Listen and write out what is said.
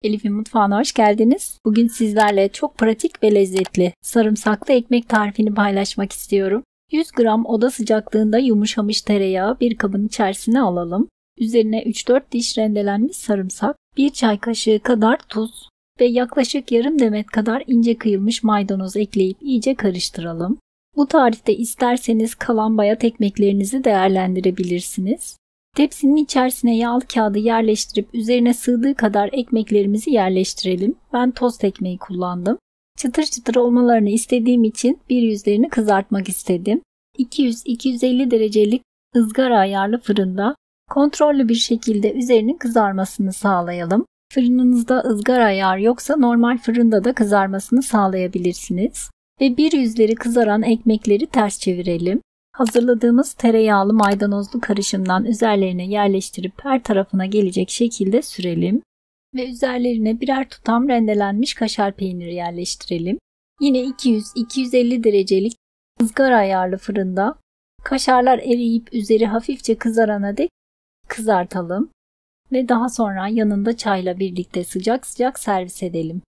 Elif'in mutfağına hoş geldiniz. Bugün sizlerle çok pratik ve lezzetli sarımsaklı ekmek tarifini paylaşmak istiyorum. 100 gram oda sıcaklığında yumuşamış tereyağı bir kabın içerisine alalım. Üzerine 3-4 diş rendelenmiş sarımsak, 1 çay kaşığı kadar tuz ve yaklaşık yarım demet kadar ince kıyılmış maydanoz ekleyip iyice karıştıralım. Bu tarifte isterseniz kalan bayat ekmeklerinizi değerlendirebilirsiniz. Tepsinin içerisine yağlı kağıdı yerleştirip üzerine sığdığı kadar ekmeklerimizi yerleştirelim. Ben tost ekmeği kullandım. Çıtır çıtır olmalarını istediğim için bir yüzlerini kızartmak istedim. 200-250 derecelik ızgara ayarlı fırında kontrollü bir şekilde üzerinin kızarmasını sağlayalım. Fırınınızda ızgara ayar yoksa normal fırında da kızarmasını sağlayabilirsiniz. Ve bir yüzleri kızaran ekmekleri ters çevirelim. Hazırladığımız tereyağlı maydanozlu karışımdan üzerlerine yerleştirip her tarafına gelecek şekilde sürelim. Ve üzerlerine birer tutam rendelenmiş kaşar peyniri yerleştirelim. Yine 200-250 derecelik ızgara ayarlı fırında kaşarlar eriyip üzeri hafifçe kızarana dek kızartalım. Ve daha sonra yanında çayla birlikte sıcak sıcak servis edelim.